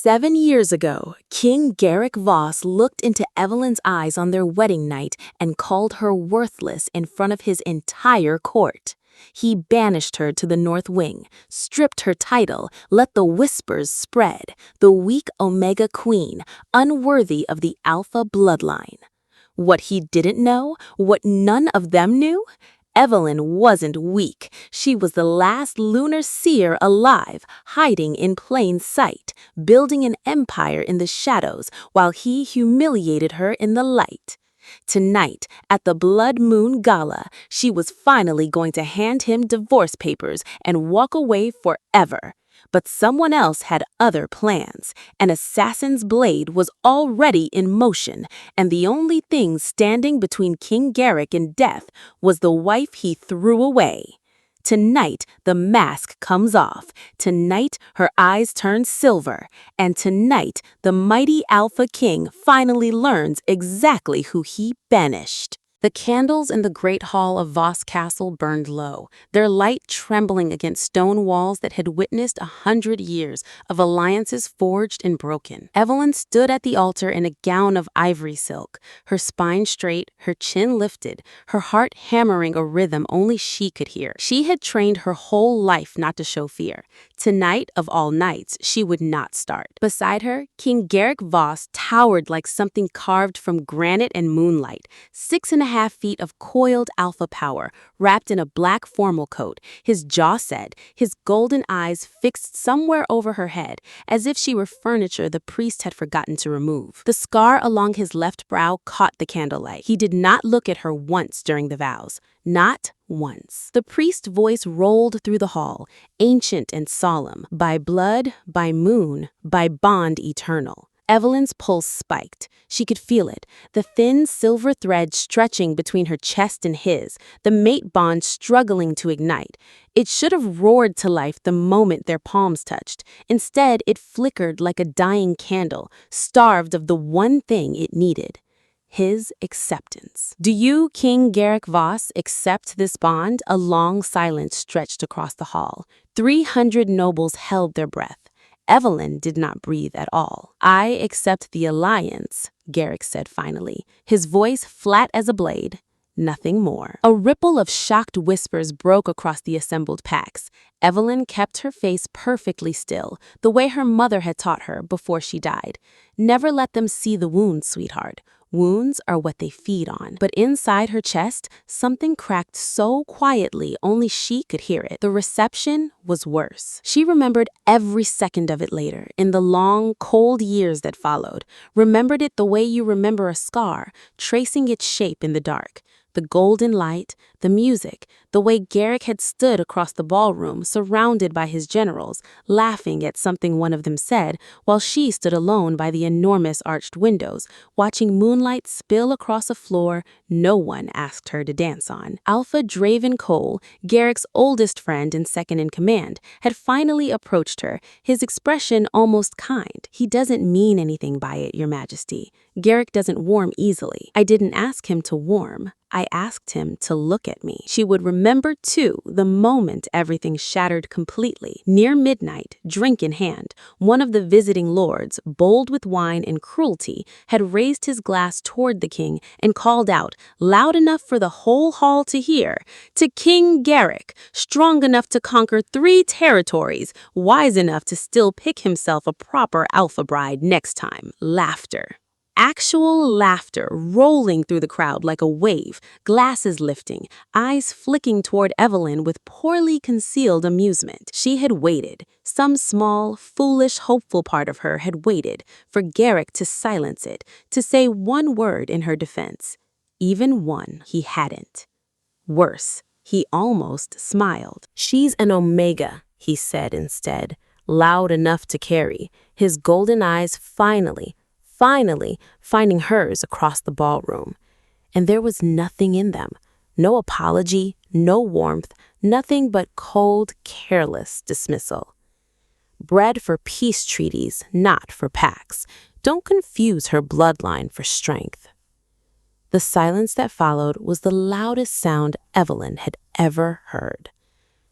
7 years ago, King Garrick Voss looked into Evelyn's eyes on their wedding night and called her worthless in front of his entire court. He banished her to the North Wing, stripped her title, let the whispers spread, the weak Omega Queen, unworthy of the Alpha bloodline. What he didn't know, what none of them knew? Evelyn wasn't weak. She was the last Lunar Seer alive, hiding in plain sight, building an empire in the shadows while he humiliated her in the light. Tonight, at the Blood Moon Gala, she was finally going to hand him divorce papers and walk away forever. But someone else had other plans. An assassin's blade was already in motion, and the only thing standing between King Garrick and death was the wife he threw away. Tonight, the mask comes off. Tonight, her eyes turn silver. And tonight, the mighty Alpha King finally learns exactly who he banished. The candles in the great hall of Voss Castle burned low, their light trembling against stone walls that had witnessed 100 years of alliances forged and broken. Evelyn stood at the altar in a gown of ivory silk, her spine straight, her chin lifted, her heart hammering a rhythm only she could hear. She had trained her whole life not to show fear. Tonight, of all nights, she would not start. Beside her, King Garrick Voss towered like something carved from granite and moonlight, 6.5 feet of coiled alpha power, wrapped in a black formal coat, his jaw set, his golden eyes fixed somewhere over her head, as if she were furniture the priest had forgotten to remove. The scar along his left brow caught the candlelight. He did not look at her once during the vows. Not once. The priest's voice rolled through the hall, ancient and solemn, by blood, by moon, by bond eternal. Evelyn's pulse spiked. She could feel it, the thin silver thread stretching between her chest and his, the mate bond struggling to ignite. It should have roared to life the moment their palms touched. Instead, it flickered like a dying candle, starved of the one thing it needed. His acceptance. Do you, King Garrick Voss, accept this bond? A long silence stretched across the hall. 300 nobles held their breath. Evelyn did not breathe at all. I accept the alliance, Garrick said finally, his voice flat as a blade. Nothing more. A ripple of shocked whispers broke across the assembled packs. Evelyn kept her face perfectly still, the way her mother had taught her before she died. Never let them see the wounds, sweetheart. Wounds are what they feed on. But inside her chest, something cracked so quietly only she could hear it. The reception was worse. She remembered every second of it later, in the long, cold years that followed. Remembered it the way you remember a scar, tracing its shape in the dark. The golden light, the music, the way Garrick had stood across the ballroom, surrounded by his generals, laughing at something one of them said, while she stood alone by the enormous arched windows, watching moonlight spill across a floor no one asked her to dance on. Alpha Draven Cole, Garrick's oldest friend and second in command, had finally approached her, his expression almost kind. He doesn't mean anything by it, Your Majesty. Garrick doesn't warm easily. I didn't ask him to warm. I asked him to look at me. She would remember, too, the moment everything shattered completely. Near midnight, drink in hand, one of the visiting lords, bold with wine and cruelty, had raised his glass toward the king and called out, loud enough for the whole hall to hear, to King Garrick, strong enough to conquer 3 territories, wise enough to still pick himself a proper alpha bride next time. Laughter. Actual laughter rolling through the crowd like a wave, glasses lifting, eyes flicking toward Evelyn with poorly concealed amusement. She had waited. Some small, foolish, hopeful part of her had waited for Garrick to silence it, to say one word in her defense. Even one he hadn't. Worse, he almost smiled. She's an Omega, he said instead, loud enough to carry, his golden eyes finally finding hers across the ballroom. And there was nothing in them. No apology, no warmth, nothing but cold, careless dismissal. Bred for peace treaties, not for pacts. Don't confuse her bloodline for strength. The silence that followed was the loudest sound Evelyn had ever heard.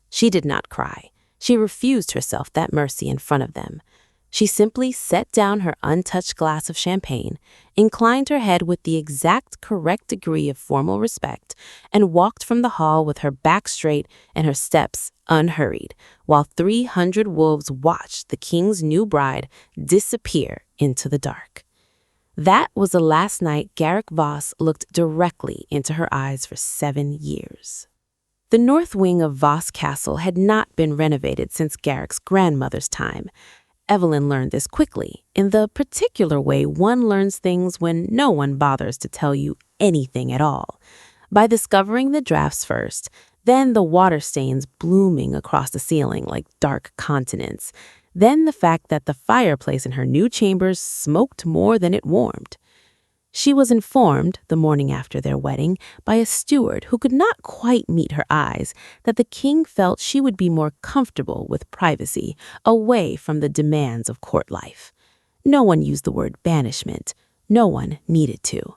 She did not cry. She refused herself that mercy in front of them. She simply set down her untouched glass of champagne, inclined her head with the exact correct degree of formal respect, and walked from the hall with her back straight and her steps unhurried, while 300 wolves watched the king's new bride disappear into the dark. That was the last night Garrick Voss looked directly into her eyes for 7 years. The north wing of Voss Castle had not been renovated since Garrick's grandmother's time. Evelyn learned this quickly, in the particular way one learns things when no one bothers to tell you anything at all. By discovering the drafts first, then the water stains blooming across the ceiling like dark continents, then the fact that the fireplace in her new chambers smoked more than it warmed. She was informed, the morning after their wedding, by a steward who could not quite meet her eyes, that the king felt she would be more comfortable with privacy, away from the demands of court life. No one used the word banishment. No one needed to.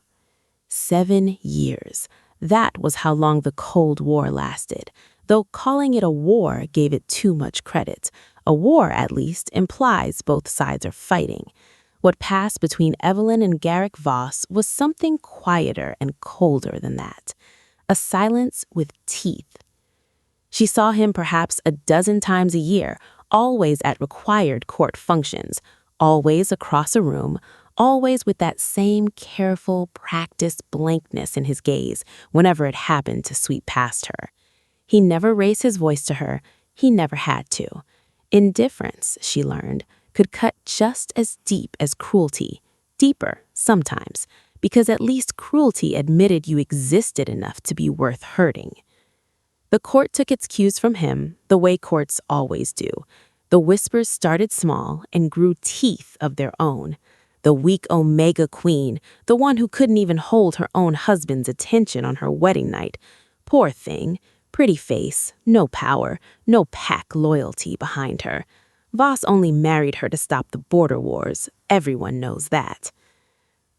7 years. That was how long the Cold War lasted, though calling it a war gave it too much credit. A war, at least, implies both sides are fighting. What passed between Evelyn and Garrick Voss was something quieter and colder than that. A silence with teeth. She saw him perhaps a dozen times a year, always at required court functions, always across a room, always with that same careful, practiced blankness in his gaze whenever it happened to sweep past her. He never raised his voice to her. He never had to. Indifference, she learned, could cut just as deep as cruelty, deeper sometimes, because at least cruelty admitted you existed enough to be worth hurting. The court took its cues from him, the way courts always do. The whispers started small and grew teeth of their own. The weak Omega Queen, the one who couldn't even hold her own husband's attention on her wedding night. Poor thing, pretty face, no power, no pack loyalty behind her. Voss only married her to stop the border wars. Everyone knows that.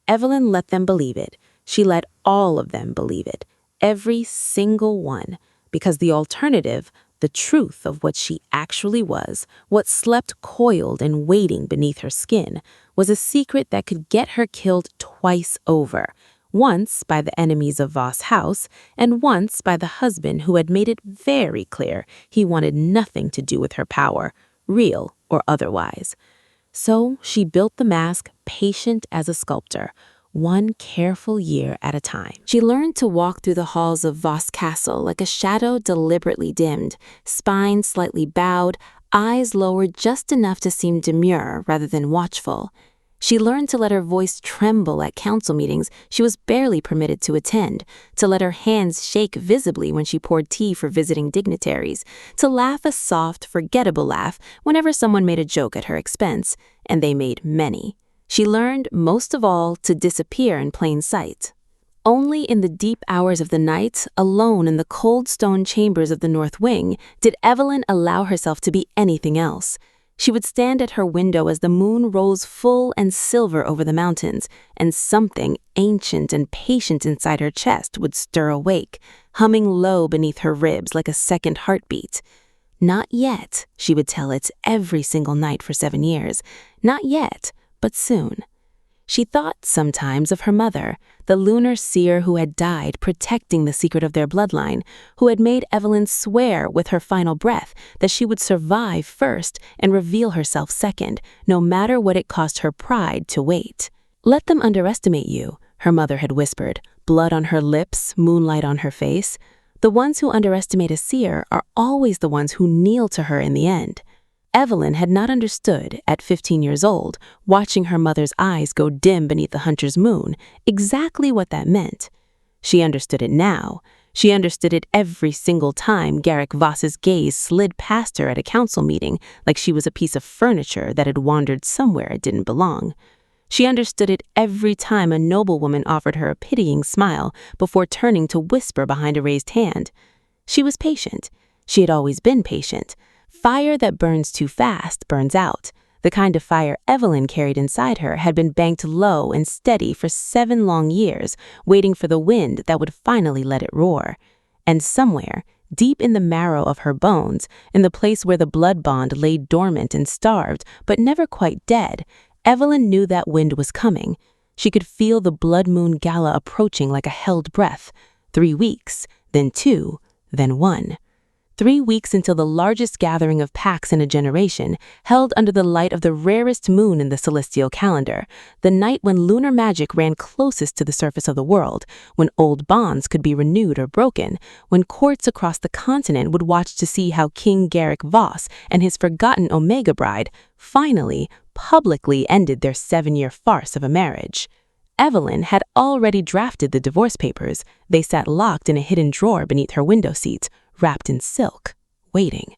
Evelyn let them believe it. She let all of them believe it. Every single one. Because the alternative, the truth of what she actually was, what slept coiled and waiting beneath her skin, was a secret that could get her killed twice over. Once by the enemies of Voss House, and once by the husband who had made it very clear he wanted nothing to do with her power, real or otherwise. So she built the mask patient as a sculptor, one careful year at a time. She learned to walk through the halls of Voss Castle like a shadow deliberately dimmed, spine slightly bowed, eyes lowered just enough to seem demure rather than watchful. She learned to let her voice tremble at council meetings she was barely permitted to attend, to let her hands shake visibly when she poured tea for visiting dignitaries, to laugh a soft, forgettable laugh whenever someone made a joke at her expense, and they made many. She learned, most of all, to disappear in plain sight. Only in the deep hours of the night, alone in the cold stone chambers of the North Wing, did Evelyn allow herself to be anything else. She would stand at her window as the moon rose full and silver over the mountains, and something ancient and patient inside her chest would stir awake, humming low beneath her ribs like a second heartbeat. Not yet, she would tell it every single night for 7 years. Not yet, but soon. She thought sometimes of her mother, the Lunar Seer who had died protecting the secret of their bloodline, who had made Evelyn swear with her final breath that she would survive first and reveal herself second, no matter what it cost her pride to wait. "Let them underestimate you," her mother had whispered, blood on her lips, moonlight on her face. "The ones who underestimate a seer are always the ones who kneel to her in the end." Evelyn had not understood, at 15 years old, watching her mother's eyes go dim beneath the hunter's moon, exactly what that meant. She understood it now. She understood it every single time Garrick Voss's gaze slid past her at a council meeting like she was a piece of furniture that had wandered somewhere it didn't belong. She understood it every time a noblewoman offered her a pitying smile before turning to whisper behind a raised hand. She was patient. She had always been patient. Fire that burns too fast burns out. The kind of fire Evelyn carried inside her had been banked low and steady for 7 long years, waiting for the wind that would finally let it roar. And somewhere, deep in the marrow of her bones, in the place where the blood bond lay dormant and starved, but never quite dead. Evelyn knew that wind was coming. She could feel the Blood Moon Gala approaching like a held breath. 3 weeks, then 2, then 1. 3 weeks until the largest gathering of packs in a generation, held under the light of the rarest moon in the celestial calendar, the night when lunar magic ran closest to the surface of the world, when old bonds could be renewed or broken, when courts across the continent would watch to see how King Garrick Voss and his forgotten Omega bride finally, publicly ended their 7-year farce of a marriage. Evelyn had already drafted the divorce papers. They sat locked in a hidden drawer beneath her window seat, wrapped in silk, waiting.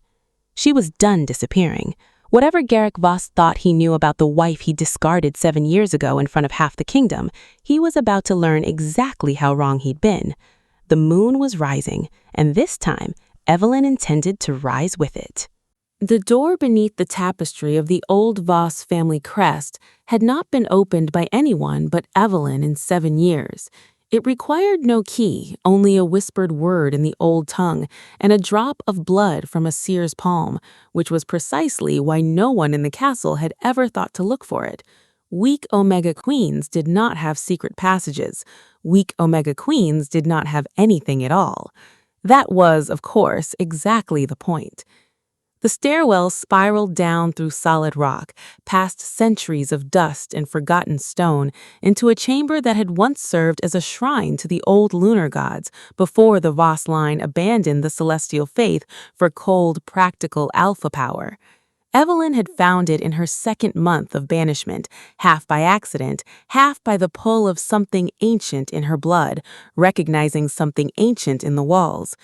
She was done disappearing. Whatever Garrick Voss thought he knew about the wife he discarded 7 years ago in front of half the kingdom, he was about to learn exactly how wrong he'd been. The moon was rising, and this time, Evelyn intended to rise with it. The door beneath the tapestry of the old Voss family crest had not been opened by anyone but Evelyn in 7 years. It required no key, only a whispered word in the old tongue and a drop of blood from a seer's palm, which was precisely why no one in the castle had ever thought to look for it. Weak Omega Queens did not have secret passages. Weak Omega Queens did not have anything at all. That was, of course, exactly the point. The stairwell spiraled down through solid rock, past centuries of dust and forgotten stone, into a chamber that had once served as a shrine to the old lunar gods before the Voss line abandoned the celestial faith for cold, practical alpha power. Evelyn had found it in her 2nd month of banishment, half by accident, half by the pull of something ancient in her blood, recognizing something ancient in the walls.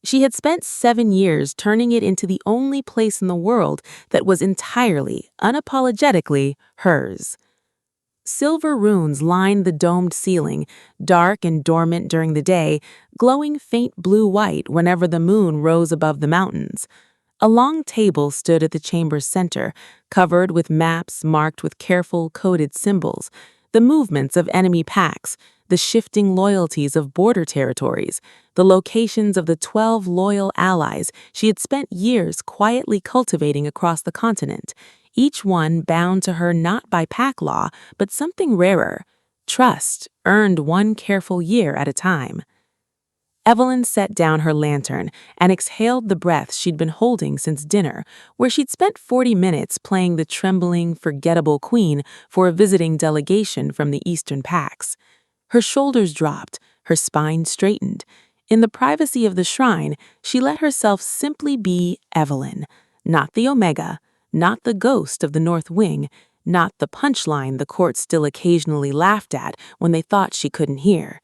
She had spent 7 years turning it into the only place in the world that was entirely, unapologetically hers. Silver runes lined the domed ceiling, dark and dormant during the day, glowing faint blue-white whenever the moon rose above the mountains. A long table stood at the chamber's center, covered with maps marked with careful, coded symbols, the movements of enemy packs, the shifting loyalties of border territories, the locations of the 12 loyal allies she had spent years quietly cultivating across the continent, each one bound to her not by pack law, but something rarer, trust earned 1 careful year at a time. Evelyn set down her lantern and exhaled the breath she'd been holding since dinner, where she'd spent 40 minutes playing the trembling, forgettable queen for a visiting delegation from the Eastern Packs. Her shoulders dropped, her spine straightened. In the privacy of the shrine, she let herself simply be Evelyn, not the Omega, not the ghost of the North Wing, not the punchline the court still occasionally laughed at when they thought she couldn't hear.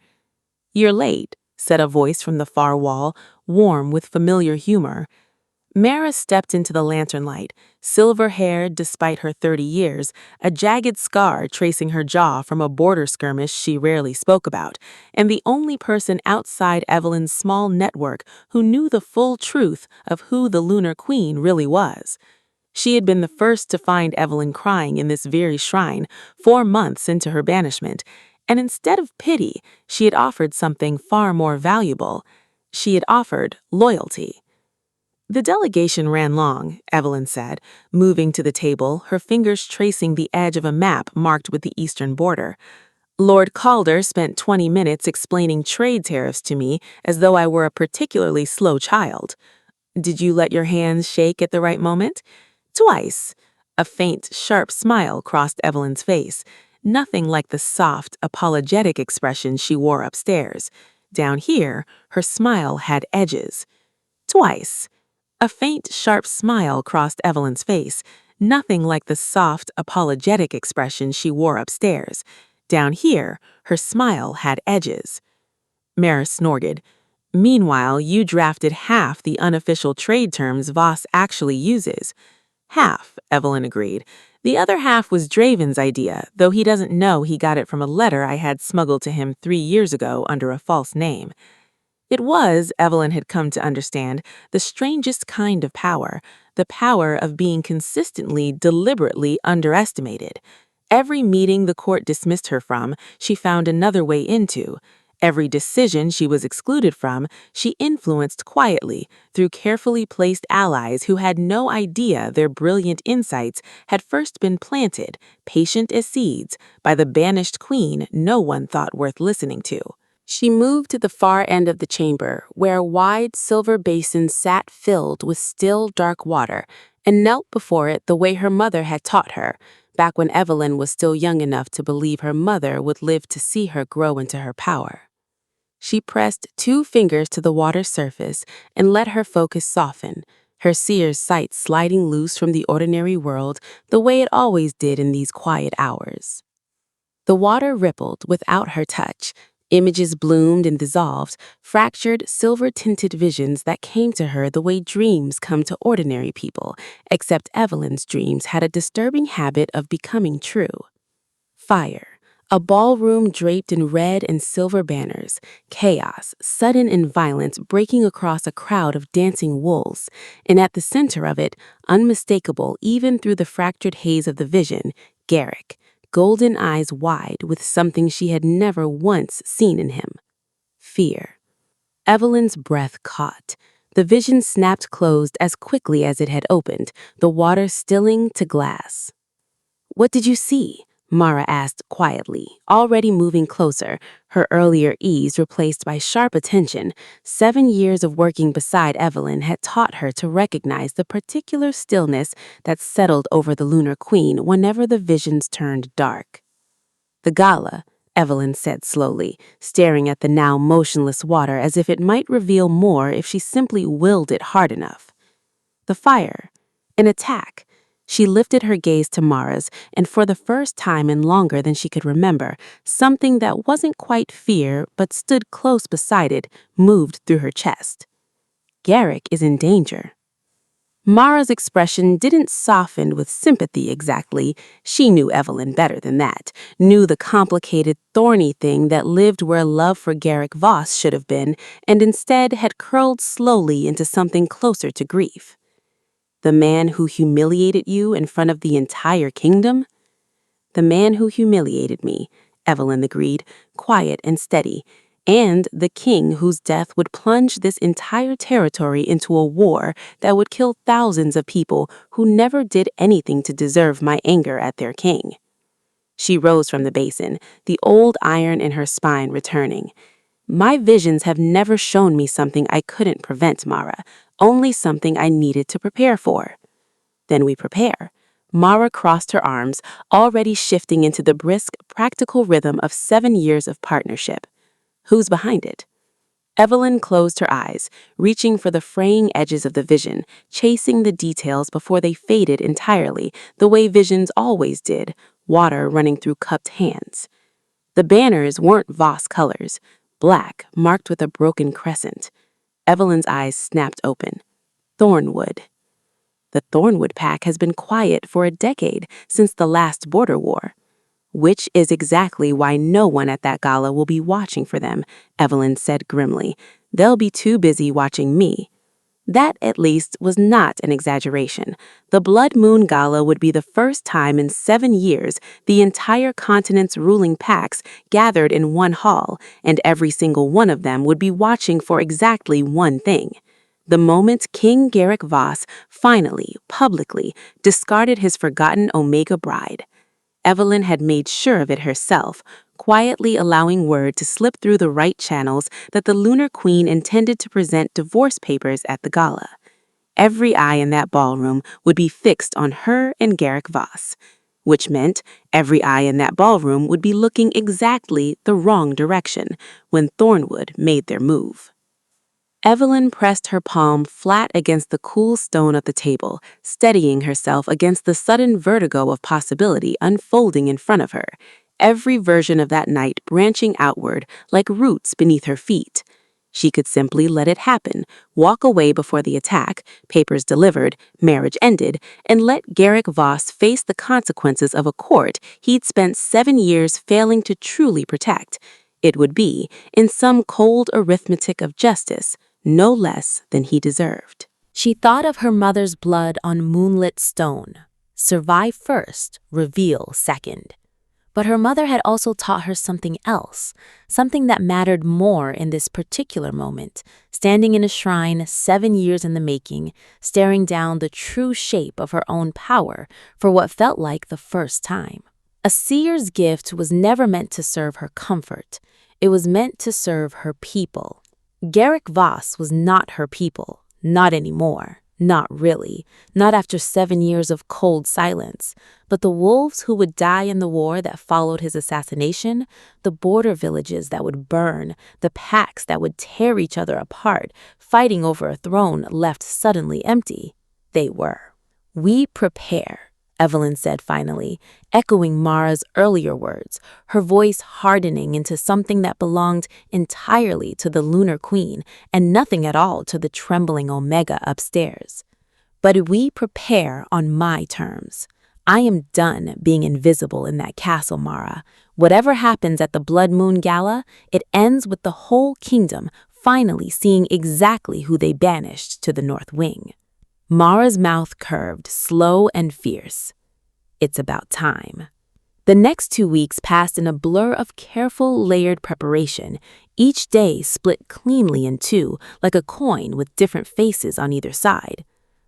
"You're late," said a voice from the far wall, warm with familiar humor. Mara stepped into the lantern light, silver-haired despite her 30 years, a jagged scar tracing her jaw from a border skirmish she rarely spoke about, and the only person outside Evelyn's small network who knew the full truth of who the Lunar Queen really was. She had been the first to find Evelyn crying in this very shrine 4 months into her banishment, and instead of pity, she had offered something far more valuable. She had offered loyalty. "The delegation ran long," Evelyn said, moving to the table, her fingers tracing the edge of a map marked with the eastern border. "Lord Calder spent 20 minutes explaining trade tariffs to me as though I were a particularly slow child. Did you let your hands shake at the right moment?" "Twice." A faint, sharp smile crossed Evelyn's face. Nothing like the soft, apologetic expression she wore upstairs. Down here, her smile had edges. "Twice." A faint, sharp smile crossed Evelyn's face. Nothing like the soft, apologetic expression she wore upstairs. Down here, her smile had edges. Mara snorted. "Meanwhile, you drafted half the unofficial trade terms Voss actually uses." "Half," Evelyn agreed. "The other half was Draven's idea, though he doesn't know he got it from a letter I had smuggled to him 3 years ago under a false name." It was, Evelyn had come to understand, the strangest kind of power, the power of being consistently, deliberately underestimated. Every meeting the court dismissed her from, she found another way into. Every decision she was excluded from, she influenced quietly through carefully placed allies who had no idea their brilliant insights had first been planted, patient as seeds, by the banished queen no one thought worth listening to. She moved to the far end of the chamber, where a wide silver basin sat filled with still, dark water, and knelt before it the way her mother had taught her, back when Evelyn was still young enough to believe her mother would live to see her grow into her power. She pressed 2 fingers to the water's surface and let her focus soften, her seer's sight sliding loose from the ordinary world the way it always did in these quiet hours. The water rippled without her touch. Images bloomed and dissolved, fractured, silver-tinted visions that came to her the way dreams come to ordinary people, except Evelyn's dreams had a disturbing habit of becoming true. Fire. A ballroom draped in red and silver banners, chaos, sudden and violent, breaking across a crowd of dancing wolves, and at the center of it, unmistakable even through the fractured haze of the vision, Garrick, golden eyes wide with something she had never once seen in him. Fear. Evelyn's breath caught. The vision snapped closed as quickly as it had opened, the water stilling to glass. "What did you see?" Mara asked quietly, already moving closer, her earlier ease replaced by sharp attention. 7 years of working beside Evelyn had taught her to recognize the particular stillness that settled over the Lunar Queen whenever the visions turned dark. "The gala," Evelyn said slowly, staring at the now motionless water as if it might reveal more if she simply willed it hard enough. "The fire. An attack." She lifted her gaze to Mara's, and for the first time in longer than she could remember, something that wasn't quite fear but stood close beside it moved through her chest. "Garrick is in danger." Mara's expression didn't soften with sympathy exactly. She knew Evelyn better than that, knew the complicated, thorny thing that lived where love for Garrick Voss should have been, and instead had curled slowly into something closer to grief. "The man who humiliated you in front of the entire kingdom?" "The man who humiliated me," Evelyn agreed, quiet and steady, "and the king whose death would plunge this entire territory into a war that would kill thousands of people who never did anything to deserve my anger at their king." She rose from the basin, the old iron in her spine returning. "My visions have never shown me something I couldn't prevent, Mara, only something I needed to prepare for." "Then we prepare." Mara crossed her arms, already shifting into the brisk, practical rhythm of 7 years of partnership. "Who's behind it?" Evelyn closed her eyes, reaching for the fraying edges of the vision, chasing the details before they faded entirely, the way visions always did, water running through cupped hands. The banners weren't Voss colors, black, marked with a broken crescent. Evelyn's eyes snapped open. "Thornwood." "The Thornwood pack has been quiet for a decade, since the last border war." "Which is exactly why no one at that gala will be watching for them," Evelyn said grimly. "They'll be too busy watching me." That, at least, was not an exaggeration. The Blood Moon Gala would be the first time in 7 years the entire continent's ruling packs gathered in one hall, and every single one of them would be watching for exactly one thing. The moment King Garrick Voss finally, publicly, discarded his forgotten Omega bride. Evelyn had made sure of it herself, quietly allowing word to slip through the right channels that the Lunar Queen intended to present divorce papers at the gala. Every eye in that ballroom would be fixed on her and Garrick Voss, which meant every eye in that ballroom would be looking exactly the wrong direction when Thornwood made their move. Evelyn pressed her palm flat against the cool stone of the table, steadying herself against the sudden vertigo of possibility unfolding in front of her, every version of that night branching outward like roots beneath her feet. She could simply let it happen, walk away before the attack, papers delivered, marriage ended, and let Garrick Voss face the consequences of a court he'd spent 7 years failing to truly protect. It would be, in some cold arithmetic of justice, no less than he deserved. She thought of her mother's blood on moonlit stone. Survive first, reveal second. But her mother had also taught her something else, something that mattered more in this particular moment, standing in a shrine 7 years in the making, staring down the true shape of her own power for what felt like the first time. A seer's gift was never meant to serve her comfort. It was meant to serve her people. Garrick Voss was not her people, not anymore. Not really, not after 7 years of cold silence, but the wolves who would die in the war that followed his assassination, the border villages that would burn, the packs that would tear each other apart, fighting over a throne left suddenly empty. They were. "We prepare," Evelyn said finally, echoing Mara's earlier words, her voice hardening into something that belonged entirely to the Lunar Queen and nothing at all to the trembling Omega upstairs. "But we prepare on my terms. I am done being invisible in that castle, Mara. Whatever happens at the Blood Moon Gala, it ends with the whole kingdom finally seeing exactly who they banished to the North Wing." Mara's mouth curved, slow and fierce. It's about time. The next 2 weeks passed in a blur of careful, layered preparation, each day split cleanly in two, like a coin with different faces on either side.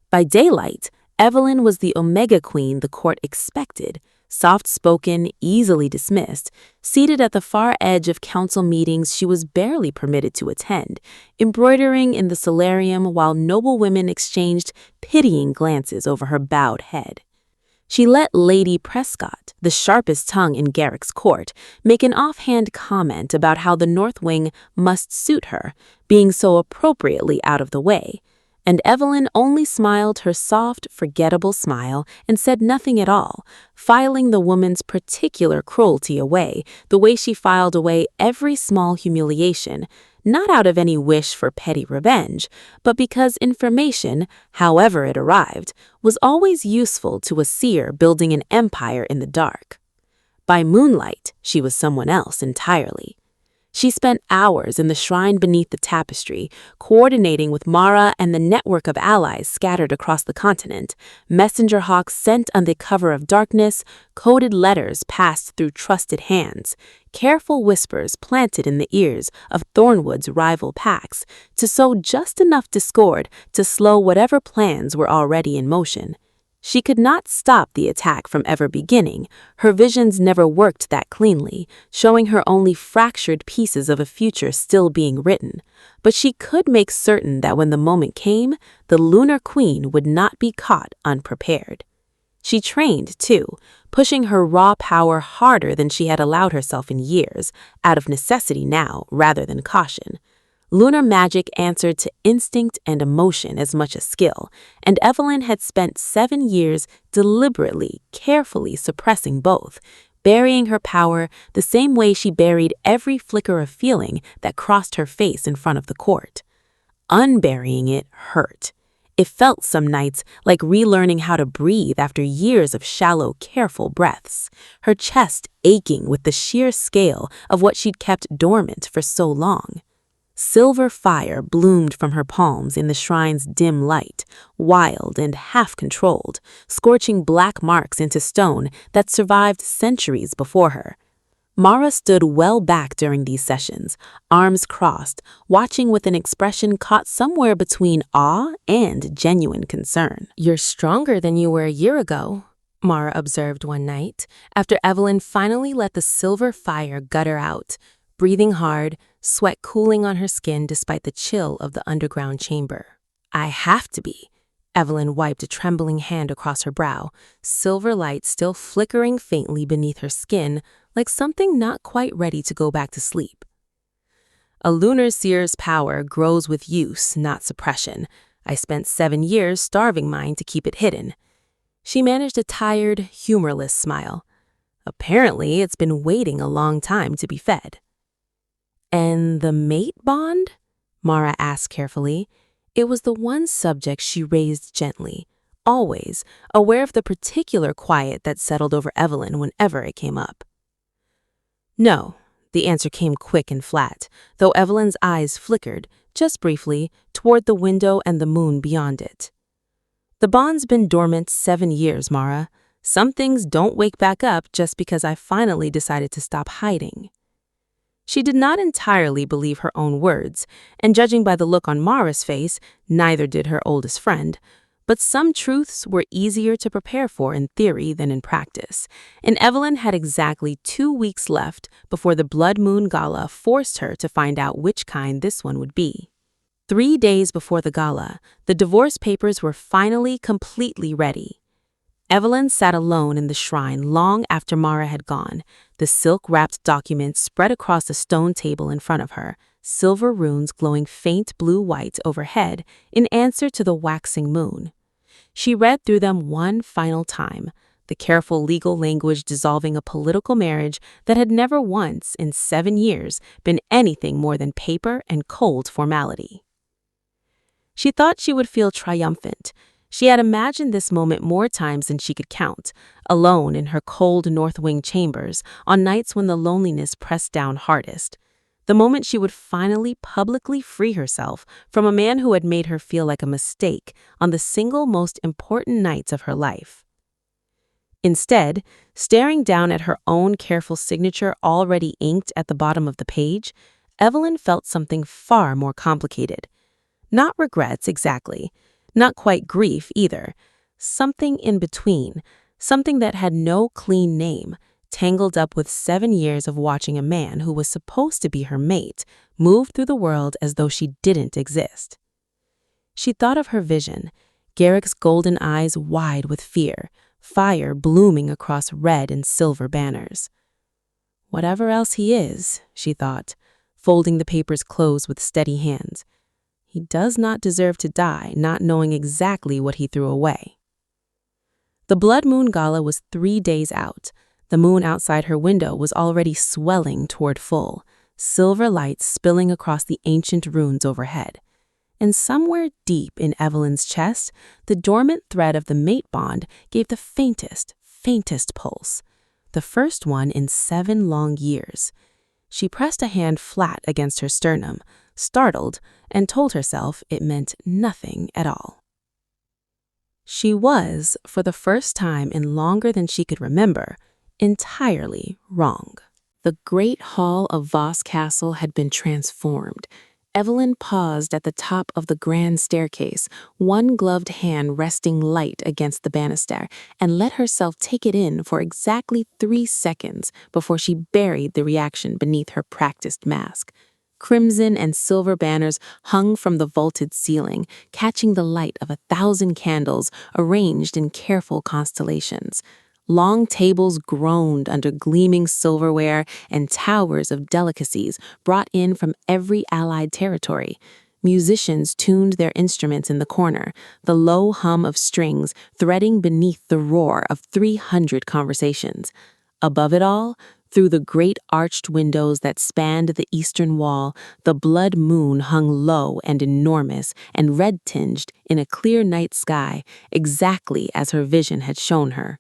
By daylight, Evelyn was the Omega Queen the court expected, soft-spoken, easily dismissed, seated at the far edge of council meetings she was barely permitted to attend, embroidering in the solarium while noble women exchanged pitying glances over her bowed head. She let Lady Prescott, the sharpest tongue in Garrick's court, make an offhand comment about how the North Wing must suit her, being so appropriately out of the way, and Evelyn only smiled her soft, forgettable smile and said nothing at all, filing the woman's particular cruelty away, the way she filed away every small humiliation, not out of any wish for petty revenge, but because information, however it arrived, was always useful to a seer building an empire in the dark. By moonlight, she was someone else entirely. She spent hours in the shrine beneath the tapestry, coordinating with Mara and the network of allies scattered across the continent, messenger hawks sent under cover of darkness, coded letters passed through trusted hands, careful whispers planted in the ears of Thornwood's rival packs to sow just enough discord to slow whatever plans were already in motion. She could not stop the attack from ever beginning. Her visions never worked that cleanly, showing her only fractured pieces of a future still being written. But she could make certain that when the moment came, the Lunar Queen would not be caught unprepared. She trained, too, pushing her raw power harder than she had allowed herself in years, out of necessity now rather than caution. Lunar magic answered to instinct and emotion as much as skill, and Evelyn had spent 7 years deliberately, carefully suppressing both, burying her power the same way she buried every flicker of feeling that crossed her face in front of the court. Unburying it hurt. It felt some nights like relearning how to breathe after years of shallow, careful breaths, her chest aching with the sheer scale of what she'd kept dormant for so long. Silver fire bloomed from her palms in the shrine's dim light, wild and half-controlled, scorching black marks into stone that survived centuries before her. Mara stood well back during these sessions, arms crossed, watching with an expression caught somewhere between awe and genuine concern. "You're stronger than you were a year ago," Mara observed one night, after Evelyn finally let the silver fire gut her out, breathing hard, sweat cooling on her skin despite the chill of the underground chamber. "I have to be." Evelyn wiped a trembling hand across her brow, silver light still flickering faintly beneath her skin like something not quite ready to go back to sleep. "A Lunar Seer's power grows with use, not suppression. I spent 7 years starving mine to keep it hidden." She managed a tired, humorless smile. "Apparently, it's been waiting a long time to be fed." "And the mate bond?" Mara asked carefully. It was the one subject she raised gently, always aware of the particular quiet that settled over Evelyn whenever it came up. "No," the answer came quick and flat, though Evelyn's eyes flickered, just briefly, toward the window and the moon beyond it. "The bond's been dormant 7 years, Mara. Some things don't wake back up just because I finally decided to stop hiding. She did not entirely believe her own words, and judging by the look on Mara's face, neither did her oldest friend. But some truths were easier to prepare for in theory than in practice, and Evelyn had exactly 2 weeks left before the Blood Moon Gala forced her to find out which kind this one would be. 3 days before the gala, the divorce papers were finally completely ready. Evelyn sat alone in the shrine long after Mara had gone, the silk-wrapped documents spread across the stone table in front of her, silver runes glowing faint blue-white overhead in answer to the waxing moon. She read through them one final time, the careful legal language dissolving a political marriage that had never once, in 7 years, been anything more than paper and cold formality. She thought she would feel triumphant. She had imagined this moment more times than she could count, alone in her cold north wing chambers on nights when the loneliness pressed down hardest. The moment she would finally publicly free herself from a man who had made her feel like a mistake on the single most important nights of her life. Instead, staring down at her own careful signature already inked at the bottom of the page, Evelyn felt something far more complicated. Not regrets exactly. Not quite grief either. Something in between, something that had no clean name, tangled up with 7 years of watching a man who was supposed to be her mate move through the world as though she didn't exist. She thought of her vision, Garrick's golden eyes wide with fear, fire blooming across red and silver banners. Whatever else he is, she thought, folding the papers close with steady hands, he does not deserve to die not knowing exactly what he threw away. The Blood Moon Gala was 3 days out. The moon outside her window was already swelling toward full, silver lights spilling across the ancient runes overhead. And somewhere deep in Evelyn's chest, the dormant thread of the mate bond gave the faintest pulse, the first one in 7 long years. She pressed a hand flat against her sternum, startled, and told herself it meant nothing at all. She was, for the first time in longer than she could remember, entirely wrong. The great hall of Voss Castle had been transformed. Evelyn paused at the top of the grand staircase, one gloved hand resting light against the banister, and let herself take it in for exactly 3 seconds before she buried the reaction beneath her practiced mask. Crimson and silver banners hung from the vaulted ceiling, catching the light of 1,000 candles arranged in careful constellations. Long tables groaned under gleaming silverware and towers of delicacies brought in from every allied territory. Musicians tuned their instruments in the corner, the low hum of strings threading beneath the roar of 300 conversations. Above it all, through the great arched windows that spanned the eastern wall, the blood moon hung low and enormous and red-tinged in a clear night sky, exactly as her vision had shown her.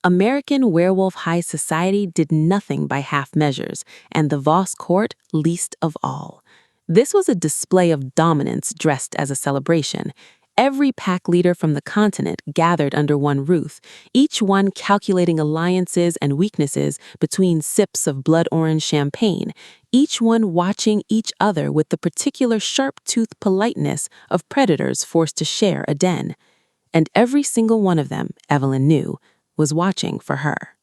American werewolf high society did nothing by half measures, and the Voss court least of all. This was a display of dominance dressed as a celebration. Every pack leader from the continent gathered under one roof, each one calculating alliances and weaknesses between sips of blood-orange champagne, each one watching each other with the particular sharp-toothed politeness of predators forced to share a den. And every single one of them, Evelyn knew, was watching for her.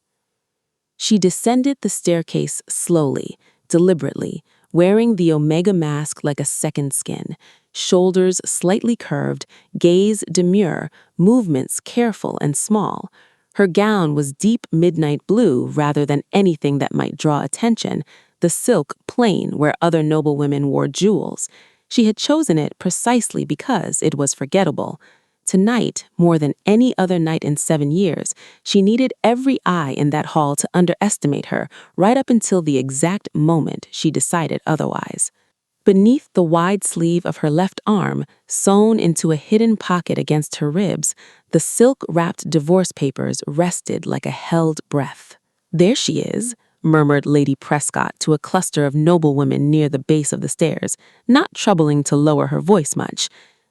She descended the staircase slowly, deliberately, wearing the Omega mask like a second skin, shoulders slightly curved, gaze demure, movements careful and small. Her gown was deep midnight blue rather than anything that might draw attention, the silk plain where other noblewomen wore jewels. She had chosen it precisely because it was forgettable. Tonight, more than any other night in 7 years, she needed every eye in that hall to underestimate her, right up until the exact moment she decided otherwise. Beneath the wide sleeve of her left arm, sewn into a hidden pocket against her ribs, the silk-wrapped divorce papers rested like a held breath. "There she is," murmured Lady Prescott to a cluster of noblewomen near the base of the stairs, not troubling to lower her voice much.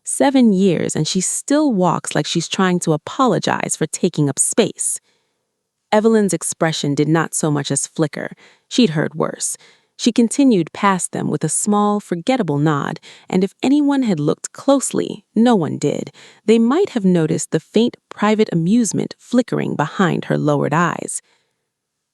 7 years and she still walks like she's trying to apologize for taking up space. Evelyn's expression did not so much as flicker. She'd heard worse. She continued past them with a small, forgettable nod, and if anyone had looked closely, no one did, they might have noticed the faint private amusement flickering behind her lowered eyes.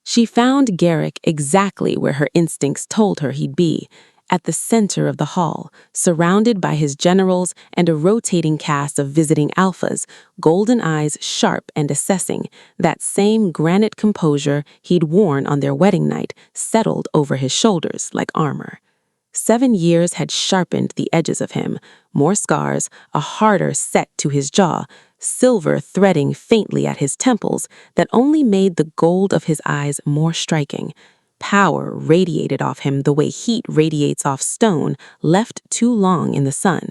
She found Garrick exactly where her instincts told her he'd be, at the center of the hall, surrounded by his generals and a rotating cast of visiting alphas, golden eyes sharp and assessing, that same granite composure he'd worn on their wedding night settled over his shoulders like armor. 7 years had sharpened the edges of him, more scars, a harder set to his jaw, silver threading faintly at his temples that only made the gold of his eyes more striking. Power radiated off him the way heat radiates off stone left too long in the sun.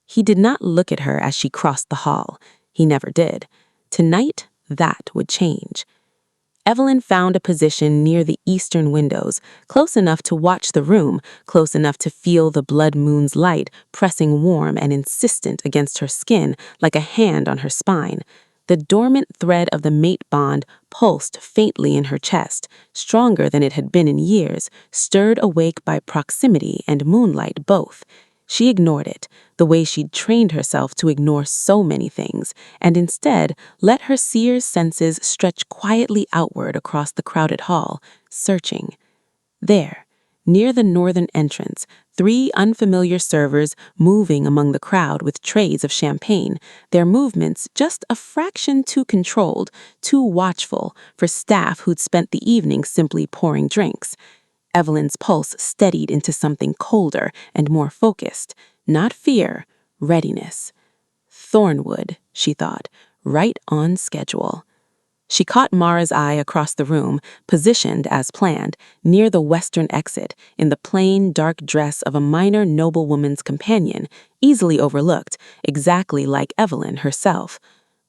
He did not look at her as she crossed the hall. He never did. Tonight, that would change. Evelyn found a position near the eastern windows, close enough to watch the room, close enough to feel the blood moon's light pressing warm and insistent against her skin like a hand on her spine. The dormant thread of the mate bond pulsed faintly in her chest, stronger than it had been in years, stirred awake by proximity and moonlight both. She ignored it, the way she'd trained herself to ignore so many things, and instead let her seer's senses stretch quietly outward across the crowded hall, searching. There, near the northern entrance, 3 unfamiliar servers moving among the crowd with trays of champagne, their movements just a fraction too controlled, too watchful for staff who'd spent the evening simply pouring drinks. Evelyn's pulse steadied into something colder and more focused. Not fear, readiness. Thornwood, she thought, right on schedule. She caught Mara's eye across the room, positioned as planned, near the western exit, in the plain, dark dress of a minor noblewoman's companion, easily overlooked, exactly like Evelyn herself.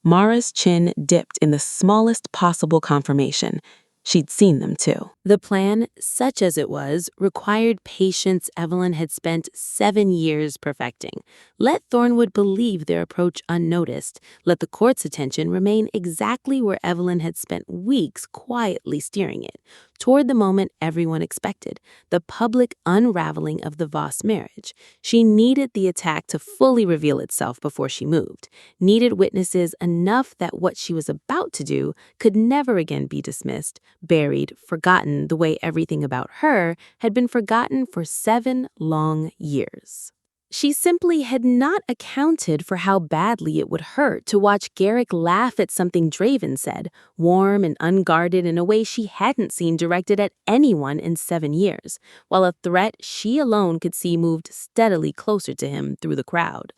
Mara's chin dipped in the smallest possible confirmation. She'd seen them too. The plan, such as it was, required patience Evelyn had spent 7 years perfecting. Let Thornwood believe their approach unnoticed. Let the court's attention remain exactly where Evelyn had spent weeks quietly steering it, toward the moment everyone expected, the public unraveling of the Voss marriage. She needed the attack to fully reveal itself before she moved, needed witnesses enough that what she was about to do could never again be dismissed, buried, forgotten the way everything about her had been forgotten for 7 long years. She simply had not accounted for how badly it would hurt to watch Garrick laugh at something Draven said, warm and unguarded in a way she hadn't seen directed at anyone in 7 years, while a threat she alone could see moved steadily closer to him through the crowd.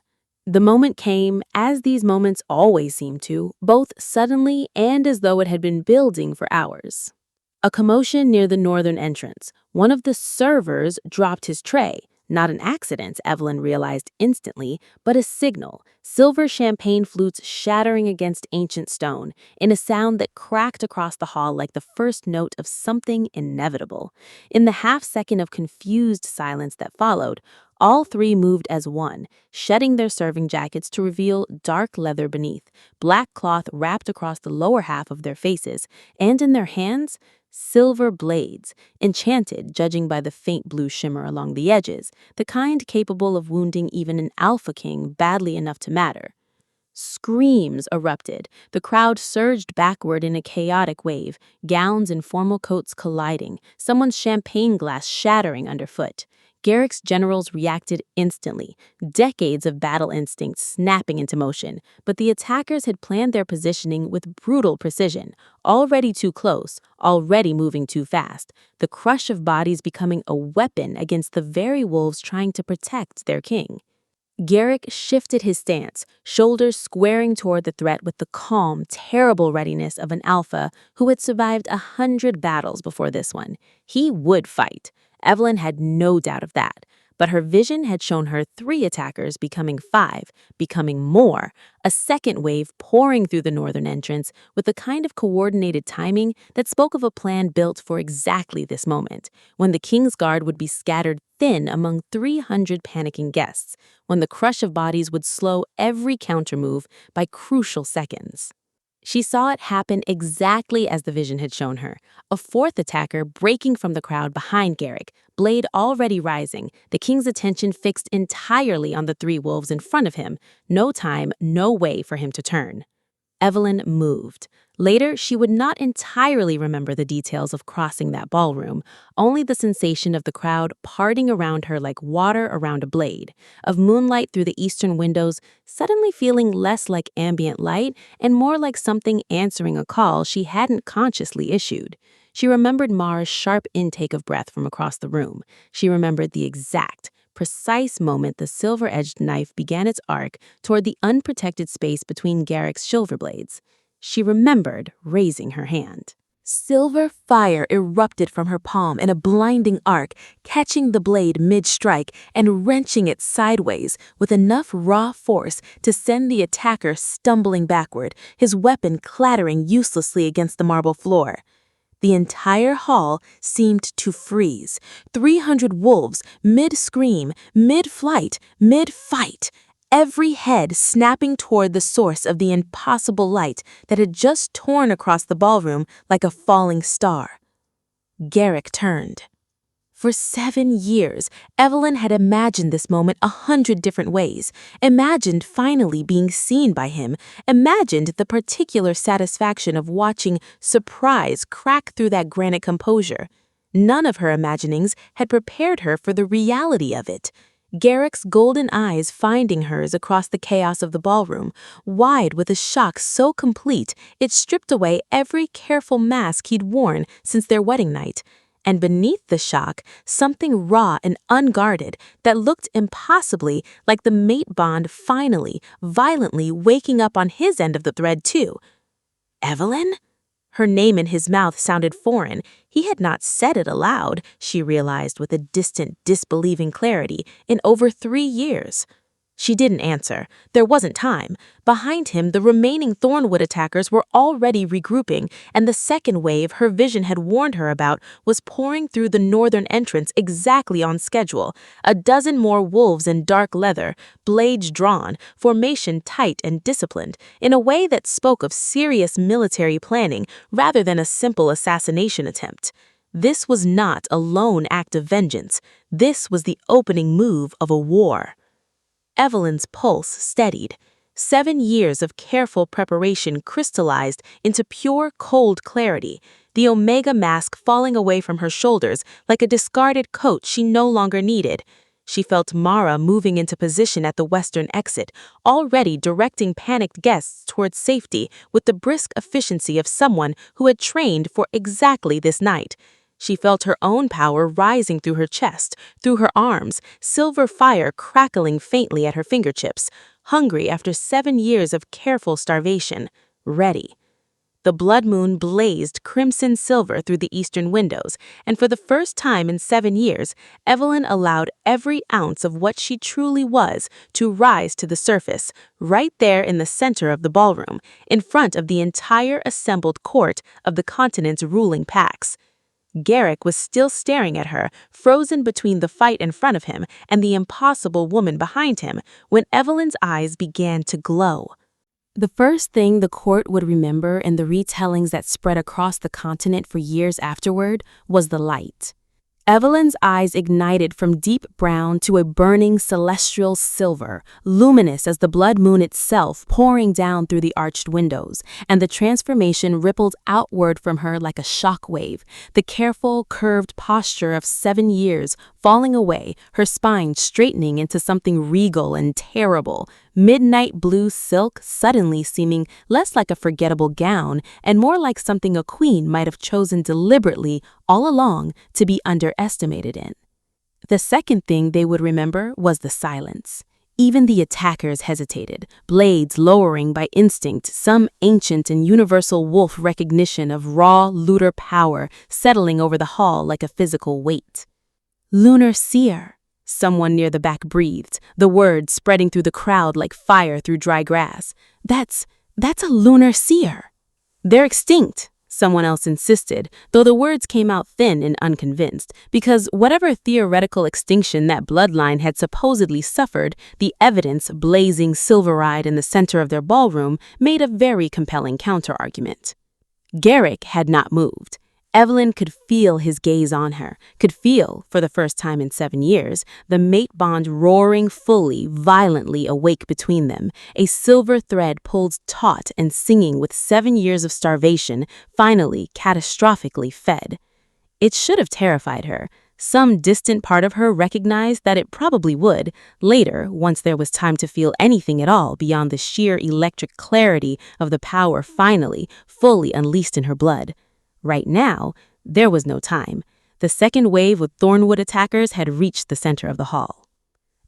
The moment came, as these moments always seem to, both suddenly and as though it had been building for hours. A commotion near the northern entrance. One of the servers dropped his tray. Not an accident, Evelyn realized instantly, but a signal. Silver champagne flutes shattering against ancient stone, in a sound that cracked across the hall like the first note of something inevitable. In the half-second of confused silence that followed, all 3 moved as one, shedding their serving jackets to reveal dark leather beneath, black cloth wrapped across the lower half of their faces, and in their hands, silver blades, enchanted judging by the faint blue shimmer along the edges, the kind capable of wounding even an alpha king badly enough to matter. Screams erupted. The crowd surged backward in a chaotic wave, gowns and formal coats colliding, someone's champagne glass shattering underfoot. Garrick's generals reacted instantly, decades of battle instinct snapping into motion, but the attackers had planned their positioning with brutal precision, already too close, already moving too fast, the crush of bodies becoming a weapon against the very wolves trying to protect their king. Garrick shifted his stance, shoulders squaring toward the threat with the calm, terrible readiness of an alpha who had survived 100 battles before this one. He would fight. Evelyn had no doubt of that. But her vision had shown her 3 attackers becoming 5, becoming more, a second wave pouring through the northern entrance with a kind of coordinated timing that spoke of a plan built for exactly this moment, when the King's Guard would be scattered thin among 300 panicking guests, when the crush of bodies would slow every countermove by crucial seconds. She saw it happen exactly as the vision had shown her, a 4th attacker breaking from the crowd behind Garrick, blade already rising, the king's attention fixed entirely on the 3 wolves in front of him, no time, no way for him to turn. Evelyn moved. Later, she would not entirely remember the details of crossing that ballroom, only the sensation of the crowd parting around her like water around a blade, of moonlight through the eastern windows suddenly feeling less like ambient light and more like something answering a call she hadn't consciously issued. She remembered Mara's sharp intake of breath from across the room. She remembered the exact, precise moment the silver-edged knife began its arc toward the unprotected space between Garrick's shoulder blades. She remembered raising her hand. Silver fire erupted from her palm in a blinding arc, catching the blade mid-strike and wrenching it sideways with enough raw force to send the attacker stumbling backward, his weapon clattering uselessly against the marble floor. The entire hall seemed to freeze. 300 wolves, mid-scream, mid-flight, mid-fight, every head snapping toward the source of the impossible light that had just torn across the ballroom like a falling star. Garrick turned. For 7 years, Evelyn had imagined this moment 100 different ways, imagined finally being seen by him, imagined the particular satisfaction of watching surprise crack through that granite composure. None of her imaginings had prepared her for the reality of it. Garrick's golden eyes finding hers across the chaos of the ballroom, wide with a shock so complete it stripped away every careful mask he'd worn since their wedding night. And beneath the shock, something raw and unguarded that looked impossibly like the mate bond finally, violently waking up on his end of the thread too. Evelyn? Her name in his mouth sounded foreign. He had not said it aloud, she realized with a distant, disbelieving clarity, in over 3 years. She didn't answer. There wasn't time. Behind him, the remaining Thornwood attackers were already regrouping, and the second wave her vision had warned her about was pouring through the northern entrance exactly on schedule. A dozen more wolves in dark leather, blades drawn, formation tight and disciplined, in a way that spoke of serious military planning rather than a simple assassination attempt. This was not a lone act of vengeance. This was the opening move of a war. Evelyn's pulse steadied. 7 years of careful preparation crystallized into pure, cold clarity, the Omega mask falling away from her shoulders like a discarded coat she no longer needed. She felt Mara moving into position at the western exit, already directing panicked guests towards safety with the brisk efficiency of someone who had trained for exactly this night. She felt her own power rising through her chest, through her arms, silver fire crackling faintly at her fingertips, hungry after 7 years of careful starvation, ready. The blood moon blazed crimson silver through the eastern windows, and for the first time in 7 years, Evelyn allowed every ounce of what she truly was to rise to the surface, right there in the center of the ballroom, in front of the entire assembled court of the continent's ruling packs. Garrick was still staring at her, frozen between the fight in front of him and the impossible woman behind him, when Evelyn's eyes began to glow. The first thing the court would remember in the retellings that spread across the continent for years afterward was the light. Evelyn's eyes ignited from deep brown to a burning celestial silver, luminous as the blood moon itself pouring down through the arched windows, and the transformation rippled outward from her like a shock wave, the careful, curved posture of 7 years falling away, her spine straightening into something regal and terrible, midnight blue silk suddenly seeming less like a forgettable gown and more like something a queen might have chosen deliberately all along to be underestimated in. The second thing they would remember was the silence. Even the attackers hesitated, blades lowering by instinct, some ancient and universal wolf recognition of raw, lunar power settling over the hall like a physical weight. Lunar Seer. Someone near the back breathed, the words spreading through the crowd like fire through dry grass. That's a Lunar Seer. They're extinct, someone else insisted, though the words came out thin and unconvinced, because whatever theoretical extinction that bloodline had supposedly suffered, the evidence, blazing silver-eyed in the center of their ballroom, made a very compelling counter-argument. Garrick had not moved. Evelyn could feel his gaze on her, could feel, for the first time in 7 years, the mate bond roaring fully, violently awake between them, a silver thread pulled taut and singing with 7 years of starvation, finally, catastrophically fed. It should have terrified her. Some distant part of her recognized that it probably would, later, once there was time to feel anything at all beyond the sheer electric clarity of the power finally, fully unleashed in her blood. Right now, there was no time. The second wave of Thornwood attackers had reached the center of the hall.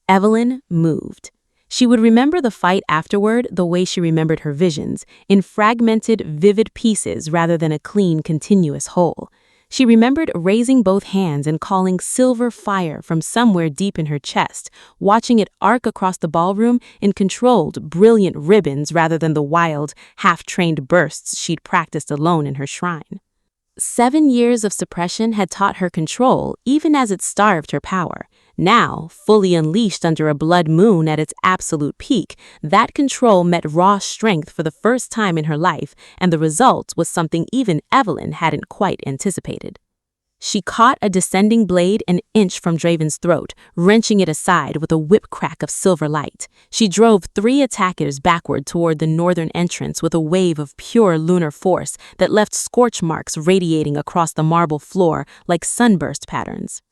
Evelyn moved. She would remember the fight afterward the way she remembered her visions, in fragmented, vivid pieces rather than a clean, continuous whole. She remembered raising both hands and calling silver fire from somewhere deep in her chest, watching it arc across the ballroom in controlled, brilliant ribbons rather than the wild, half-trained bursts she'd practiced alone in her shrine. 7 years of suppression had taught her control, even as it starved her power. Now, fully unleashed under a blood moon at its absolute peak, that control met raw strength for the first time in her life, and the result was something even Evelyn hadn't quite anticipated. She caught a descending blade an inch from Draven's throat, wrenching it aside with a whip crack of silver light. She drove 3 attackers backward toward the northern entrance with a wave of pure lunar force that left scorch marks radiating across the marble floor like sunburst patterns.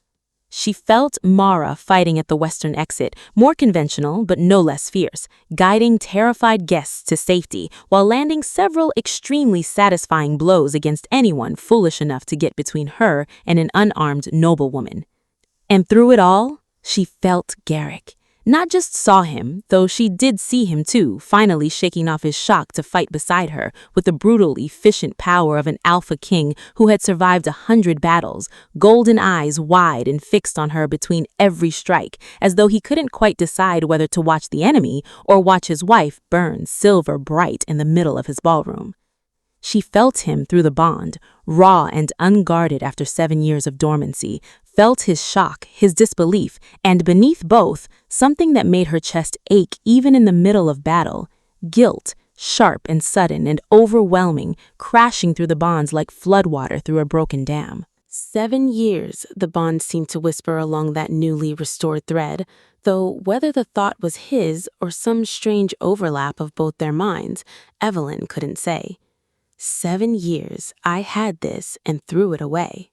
She felt Mara fighting at the western exit, more conventional but no less fierce, guiding terrified guests to safety while landing several extremely satisfying blows against anyone foolish enough to get between her and an unarmed noblewoman. And through it all, she felt Garrick. Not just saw him, though she did see him too, finally shaking off his shock to fight beside her with the brutal, efficient power of an alpha king who had survived 100 battles, golden eyes wide and fixed on her between every strike, as though he couldn't quite decide whether to watch the enemy or watch his wife burn silver bright in the middle of his ballroom. She felt him through the bond, raw and unguarded after 7 years of dormancy, felt his shock, his disbelief, and beneath both, something that made her chest ache even in the middle of battle, guilt, sharp and sudden and overwhelming, crashing through the bonds like floodwater through a broken dam. 7 years, the bond seemed to whisper along that newly restored thread, though whether the thought was his or some strange overlap of both their minds, Evelyn couldn't say. 7 years, I had this and threw it away.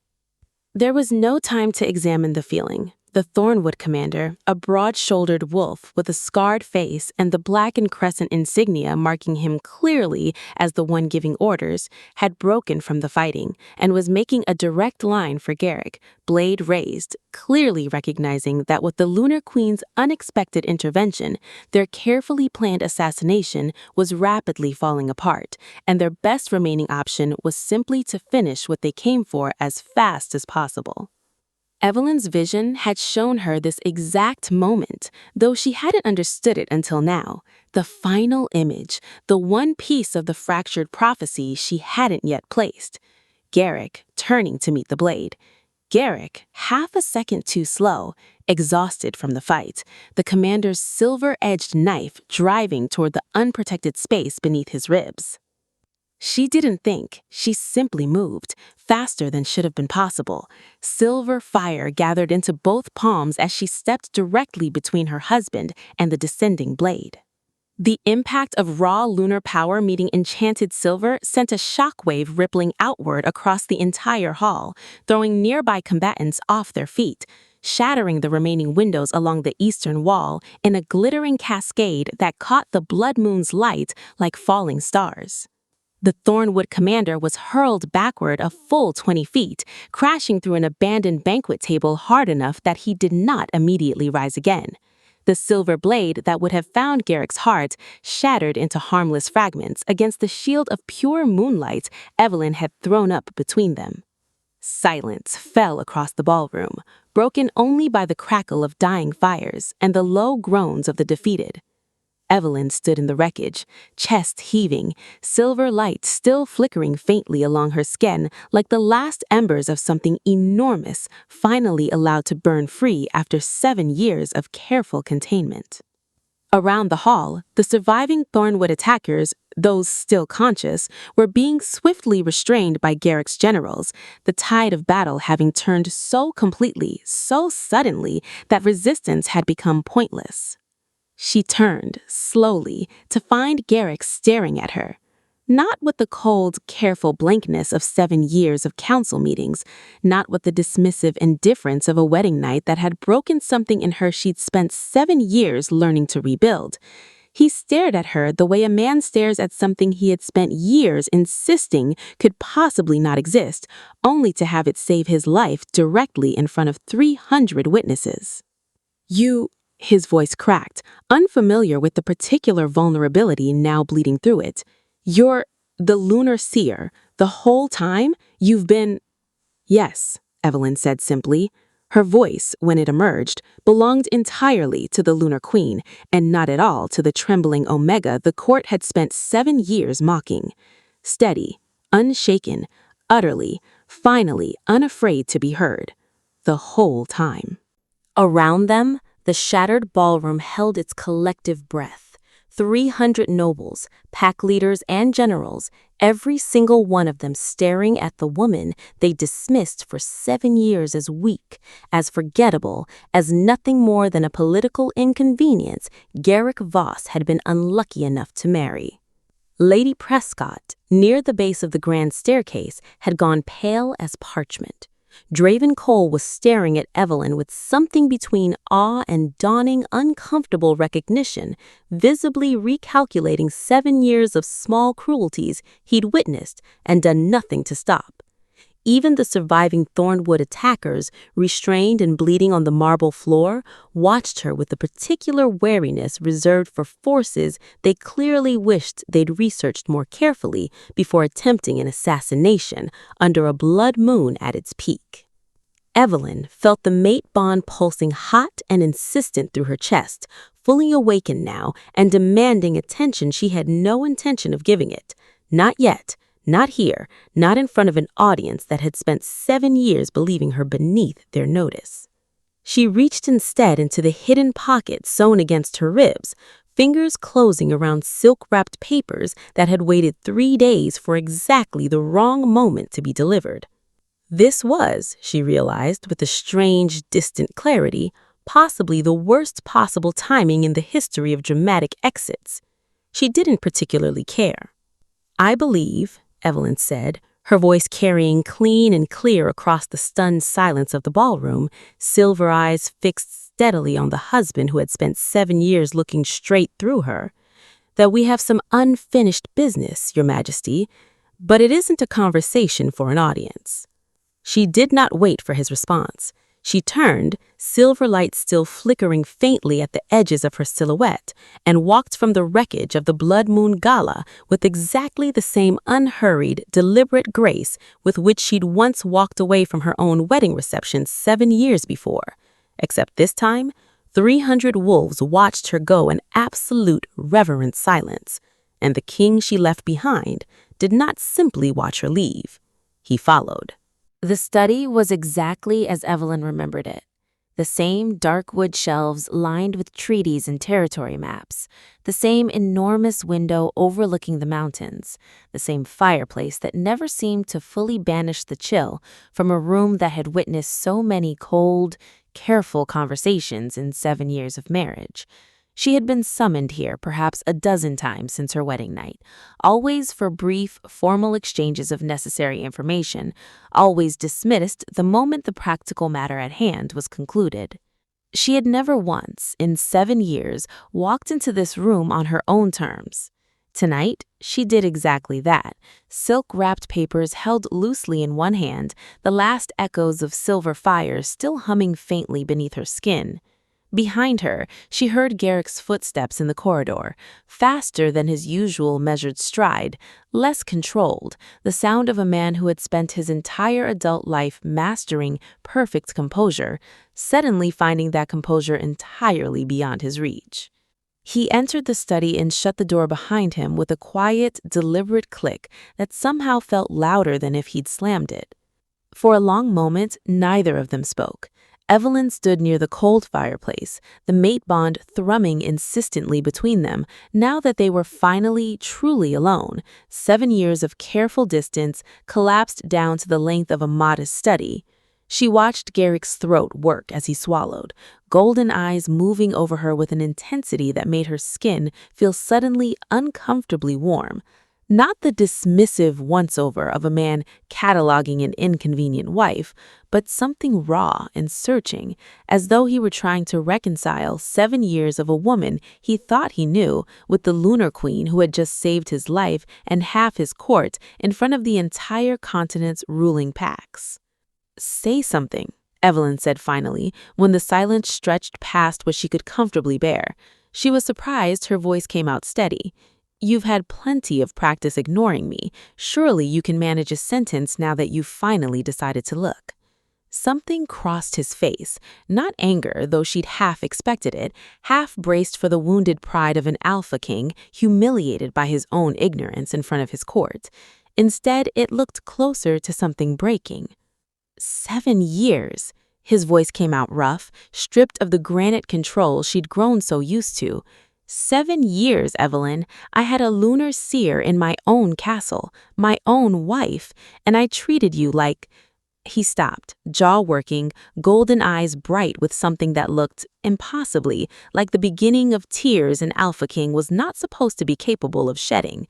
There was no time to examine the feeling. The Thornwood commander, a broad-shouldered wolf with a scarred face and the black and crescent insignia marking him clearly as the one giving orders, had broken from the fighting and was making a direct line for Garrick, blade raised, clearly recognizing that with the Lunar Queen's unexpected intervention, their carefully planned assassination was rapidly falling apart, and their best remaining option was simply to finish what they came for as fast as possible. Evelyn's vision had shown her this exact moment, though she hadn't understood it until now. The final image, the one piece of the fractured prophecy she hadn't yet placed. Garrick turning to meet the blade. Garrick, half a second too slow, exhausted from the fight, the commander's silver-edged knife driving toward the unprotected space beneath his ribs. She didn't think, she simply moved, faster than should have been possible. Silver fire gathered into both palms as she stepped directly between her husband and the descending blade. The impact of raw lunar power meeting enchanted silver sent a shockwave rippling outward across the entire hall, throwing nearby combatants off their feet, shattering the remaining windows along the eastern wall in a glittering cascade that caught the blood moon's light like falling stars. The Thornwood commander was hurled backward a full 20 feet, crashing through an abandoned banquet table hard enough that he did not immediately rise again. The silver blade that would have found Garrick's heart shattered into harmless fragments against the shield of pure moonlight Evelyn had thrown up between them. Silence fell across the ballroom. broken only by the crackle of dying fires and the low groans of the defeated. Evelyn stood in the wreckage, chest heaving, silver light still flickering faintly along her skin like the last embers of something enormous finally allowed to burn free after 7 years of careful containment. Around the hall, the surviving Thornwood attackers, those still conscious, were being swiftly restrained by Garrick's generals, the tide of battle having turned so completely, so suddenly, that resistance had become pointless. She turned, slowly, to find Garrick staring at her. Not with the cold, careful blankness of 7 years of council meetings, not with the dismissive indifference of a wedding night that had broken something in her she'd spent 7 years learning to rebuild. He stared at her the way a man stares at something he had spent years insisting could possibly not exist, only to have it save his life directly in front of 300 witnesses. His voice cracked, unfamiliar with the particular vulnerability now bleeding through it. You're the Lunar Seer. The whole time you've been... Yes, Evelyn said simply. Her voice, when it emerged, belonged entirely to the Lunar Queen, and not at all to the trembling Omega the court had spent 7 years mocking. Steady, unshaken, utterly, finally unafraid to be heard. The whole time. Around them, the shattered ballroom held its collective breath. 300 nobles, pack leaders, and generals, every single one of them staring at the woman they dismissed for 7 years as weak, as forgettable, as nothing more than a political inconvenience Garrick Voss had been unlucky enough to marry. Lady Prescott, near the base of the grand staircase, had gone pale as parchment. Draven Cole was staring at Evelyn with something between awe and dawning uncomfortable recognition, visibly recalculating 7 years of small cruelties he'd witnessed and done nothing to stop. Even the surviving Thornwood attackers, restrained and bleeding on the marble floor, watched her with the particular wariness reserved for forces they clearly wished they'd researched more carefully before attempting an assassination under a blood moon at its peak. Evelyn felt the mate bond pulsing hot and insistent through her chest, fully awakened now and demanding attention she had no intention of giving it. Not yet. Not here, not in front of an audience that had spent 7 years believing her beneath their notice. She reached instead into the hidden pocket sewn against her ribs, fingers closing around silk-wrapped papers that had waited 3 days for exactly the wrong moment to be delivered. This was, she realized with a strange, distant clarity, possibly the worst possible timing in the history of dramatic exits. She didn't particularly care. I believe, Evelyn said, her voice carrying clean and clear across the stunned silence of the ballroom, silver eyes fixed steadily on the husband who had spent 7 years looking straight through her, that we have some unfinished business, Your Majesty, but it isn't a conversation for an audience. She did not wait for his response. She turned, silver light still flickering faintly at the edges of her silhouette, and walked from the wreckage of the Blood Moon Gala with exactly the same unhurried, deliberate grace with which she'd once walked away from her own wedding reception 7 years before. Except this time, 300 wolves watched her go in absolute reverent silence, and the king she left behind did not simply watch her leave. He followed. The study was exactly as Evelyn remembered it. The same dark wood shelves lined with treaties and territory maps, the same enormous window overlooking the mountains, the same fireplace that never seemed to fully banish the chill from a room that had witnessed so many cold, careful conversations in 7 years of marriage. She had been summoned here perhaps a dozen times since her wedding night, always for brief, formal exchanges of necessary information, always dismissed the moment the practical matter at hand was concluded. She had never once, in 7 years, walked into this room on her own terms. Tonight, she did exactly that, silk-wrapped papers held loosely in one hand, the last echoes of silver fires still humming faintly beneath her skin. Behind her, she heard Garrick's footsteps in the corridor, faster than his usual measured stride, less controlled, the sound of a man who had spent his entire adult life mastering perfect composure, suddenly finding that composure entirely beyond his reach. He entered the study and shut the door behind him with a quiet, deliberate click that somehow felt louder than if he'd slammed it. For a long moment, neither of them spoke. Evelyn stood near the cold fireplace, the mate bond thrumming insistently between them, now that they were finally, truly alone. 7 years of careful distance collapsed down to the length of a modest study. She watched Garrick's throat work as he swallowed, golden eyes moving over her with an intensity that made her skin feel suddenly uncomfortably warm. Not the dismissive once-over of a man cataloging an inconvenient wife, but something raw and searching, as though he were trying to reconcile 7 years of a woman he thought he knew with the Lunar Queen who had just saved his life and half his court in front of the entire continent's ruling packs. "Say something," Evelyn said finally, when the silence stretched past what she could comfortably bear. She was surprised her voice came out steady. "You've had plenty of practice ignoring me. Surely you can manage a sentence now that you've finally decided to look." Something crossed his face, not anger, though she'd half expected it, half braced for the wounded pride of an alpha king humiliated by his own ignorance in front of his court. Instead, it looked closer to something breaking. 7 years. His voice came out rough, stripped of the granite control she'd grown so used to. 7 years, Evelyn. I had a Lunar Seer in my own castle, my own wife, and I treated you like— He stopped, jaw working, golden eyes bright with something that looked, impossibly, like the beginning of tears an Alpha King was not supposed to be capable of shedding.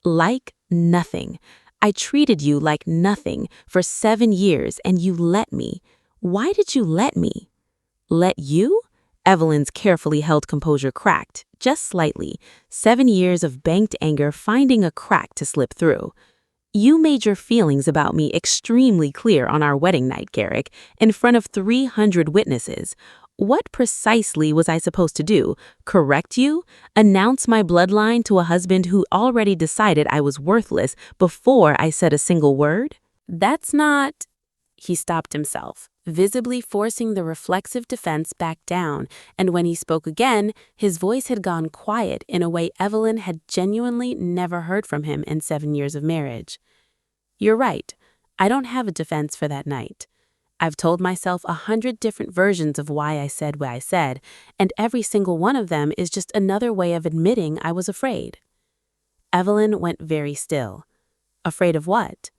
Like nothing. I treated you like nothing for 7 years, and you let me. Why did you let me? Let you? Evelyn's carefully held composure cracked, just slightly, 7 years of banked anger finding a crack to slip through. You made your feelings about me extremely clear on our wedding night, Garrick, in front of 300 witnesses. What precisely was I supposed to do? Correct you? Announce my bloodline to a husband who already decided I was worthless before I said a single word? That's not— He stopped himself, visibly forcing the reflexive defense back down, and when he spoke again, his voice had gone quiet in a way Evelyn had genuinely never heard from him in 7 years of marriage. You're right. I don't have a defense for that night. I've told myself 100 different versions of why I said what I said, and every single one of them is just another way of admitting I was afraid. Evelyn went very still. Afraid of what?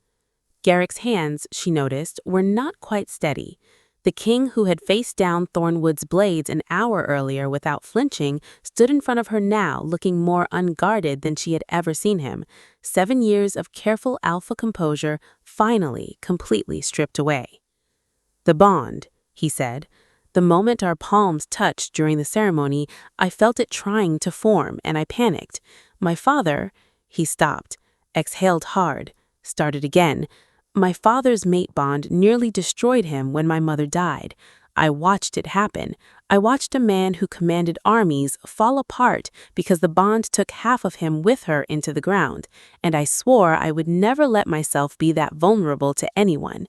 Garrick's hands, she noticed, were not quite steady. The king who had faced down Thornwood's blades an hour earlier without flinching stood in front of her now, looking more unguarded than she had ever seen him. 7 years of careful alpha composure finally completely stripped away. The bond, he said. The moment our palms touched during the ceremony, I felt it trying to form, and I panicked. My father— He stopped, exhaled hard, started again. My father's mate bond nearly destroyed him when my mother died. I watched it happen. I watched a man who commanded armies fall apart because the bond took half of him with her into the ground, and I swore I would never let myself be that vulnerable to anyone.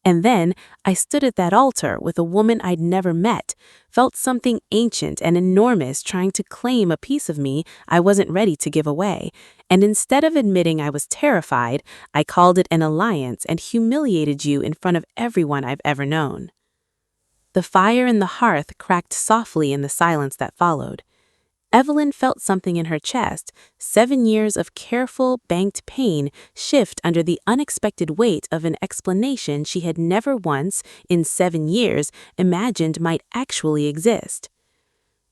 And then I stood at that altar with a woman I'd never met, felt something ancient and enormous trying to claim a piece of me I wasn't ready to give away, and instead of admitting I was terrified, I called it an alliance and humiliated you in front of everyone I've ever known. The fire in the hearth cracked softly in the silence that followed. Evelyn felt something in her chest, 7 years of careful, banked pain shift under the unexpected weight of an explanation she had never once, in 7 years, imagined might actually exist.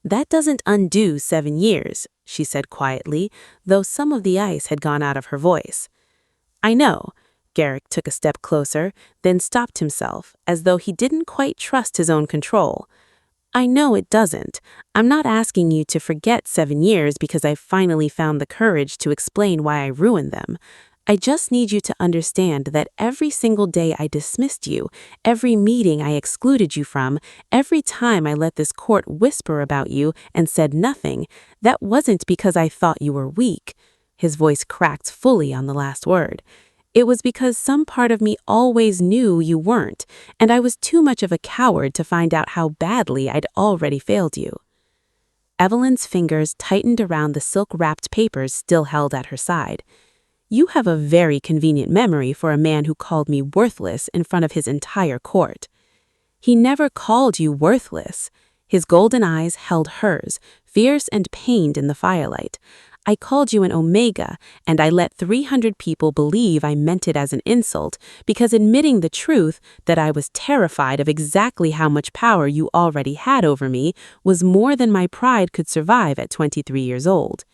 That doesn't undo 7 years, she said quietly, though some of the ice had gone out of her voice. I know. Garrick took a step closer, then stopped himself, as though he didn't quite trust his own control. I know it doesn't. I'm not asking you to forget 7 years because I finally found the courage to explain why I ruined them. I just need you to understand that every single day I dismissed you, every meeting I excluded you from, every time I let this court whisper about you and said nothing, that wasn't because I thought you were weak." His voice cracked fully on the last word. "It was because some part of me always knew you weren't, and I was too much of a coward to find out how badly I'd already failed you." Evelyn's fingers tightened around the silk-wrapped papers still held at her side. "You have a very convenient memory for a man who called me worthless in front of his entire court." "He never called you worthless." His golden eyes held hers, fierce and pained in the firelight. "I called you an omega, and I let 300 people believe I meant it as an insult, because admitting the truth, that I was terrified of exactly how much power you already had over me, was more than my pride could survive at 23 years old."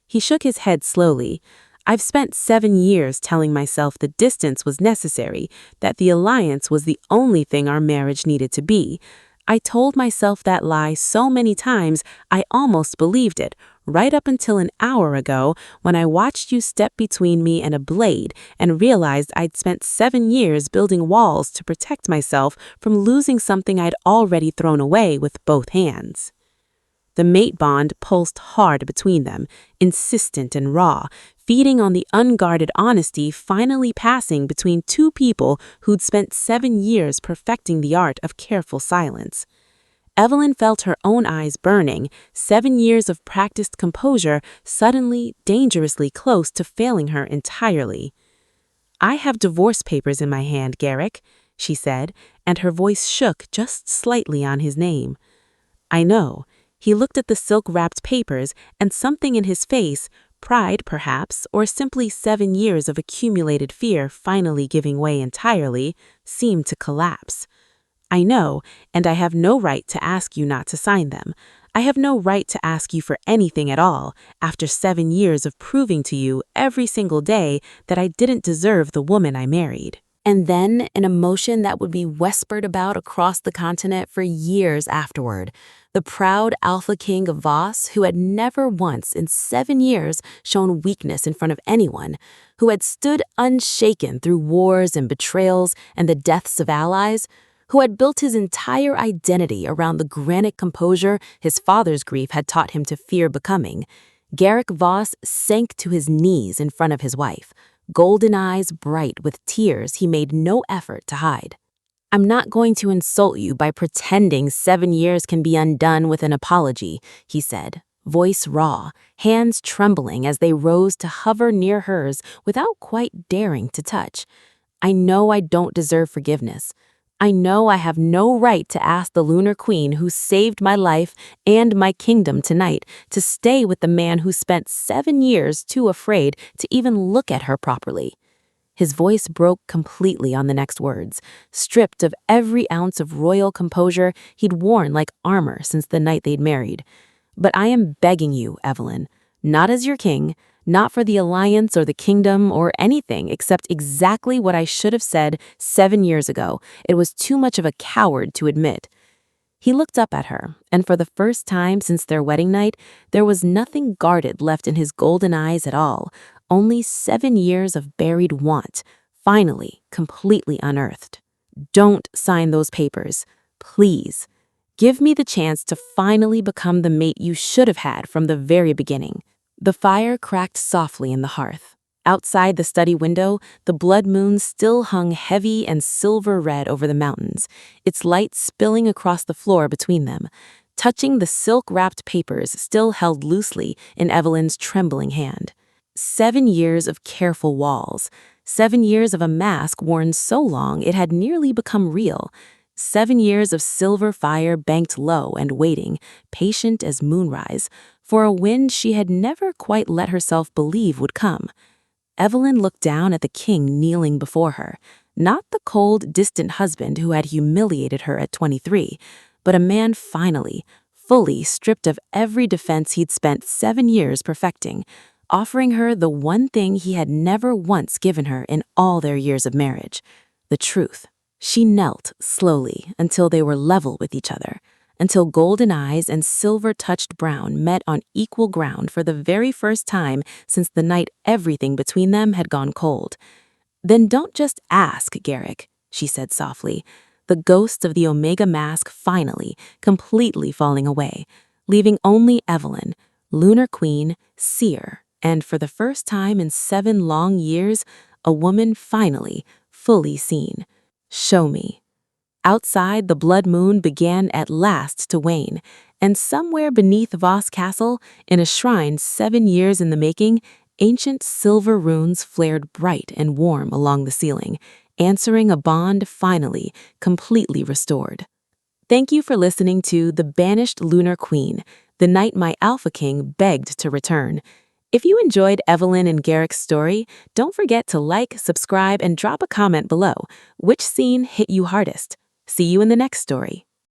He shook his head slowly. "I've spent 7 years telling myself the distance was necessary, that the alliance was the only thing our marriage needed to be. I told myself that lie so many times I almost believed it, right up until an hour ago when I watched you step between me and a blade and realized I'd spent 7 years building walls to protect myself from losing something I'd already thrown away with both hands." The mate bond pulsed hard between them, insistent and raw, feeding on the unguarded honesty finally passing between two people who'd spent 7 years perfecting the art of careful silence. Evelyn felt her own eyes burning, 7 years of practiced composure suddenly, dangerously close to failing her entirely. "I have divorce papers in my hand, Garrick," she said, and her voice shook just slightly on his name. "I know." He looked at the silk-wrapped papers, and something in his face, pride perhaps, or simply 7 years of accumulated fear finally giving way entirely, seemed to collapse. "I know, and I have no right to ask you not to sign them. I have no right to ask you for anything at all, after 7 years of proving to you every single day that I didn't deserve the woman I married." And then an emotion that would be whispered about across the continent for years afterward. The proud alpha king of Voss, who had never once in 7 years shown weakness in front of anyone, who had stood unshaken through wars and betrayals and the deaths of allies, who had built his entire identity around the granite composure his father's grief had taught him to fear becoming. Garrick Voss sank to his knees in front of his wife, golden eyes bright with tears he made no effort to hide. "I'm not going to insult you by pretending 7 years can be undone with an apology," he said, voice raw, hands trembling as they rose to hover near hers without quite daring to touch. "I know I don't deserve forgiveness. I know I have no right to ask the Lunar Queen who saved my life and my kingdom tonight to stay with the man who spent 7 years too afraid to even look at her properly." His voice broke completely on the next words, stripped of every ounce of royal composure he'd worn like armor since the night they'd married. "But I am begging you, Evelyn, not as your king, not for the alliance or the kingdom or anything except exactly what I should have said 7 years ago. It was too much of a coward to admit." He looked up at her, and for the first time since their wedding night, there was nothing guarded left in his golden eyes at all, only 7 years of buried want, finally, completely unearthed. "Don't sign those papers. Please. Give me the chance to finally become the mate you should have had from the very beginning." The fire cracked softly in the hearth. Outside the study window, the blood moon still hung heavy and silver red over the mountains, its light spilling across the floor between them, touching the silk-wrapped papers still held loosely in Evelyn's trembling hand. 7 years of careful walls, 7 years of a mask worn so long it had nearly become real, 7 years of silver fire banked low and waiting, patient as moonrise, for a wind she had never quite let herself believe would come. Evelyn looked down at the king kneeling before her, not the cold, distant husband who had humiliated her at 23, but a man finally, fully stripped of every defense he'd spent 7 years perfecting, offering her the one thing he had never once given her in all their years of marriage, the truth. She knelt slowly until they were level with each other, until golden eyes and silver-touched brown met on equal ground for the very first time since the night everything between them had gone cold. "Then don't just ask, Garrick," she said softly, the ghosts of the Omega mask finally, completely falling away, leaving only Evelyn, Lunar Queen, Seer, and for the first time in 7 long years, a woman finally, fully seen. "Show me." Outside, the blood moon began at last to wane, and somewhere beneath Voss Castle, in a shrine 7 years in the making, ancient silver runes flared bright and warm along the ceiling, answering a bond finally, completely restored. Thank you for listening to The Banished Lunar Queen, the night my Alpha King begged to return. If you enjoyed Evelyn and Garrick's story, don't forget to like, subscribe, and drop a comment below. Which scene hit you hardest? See you in the next story.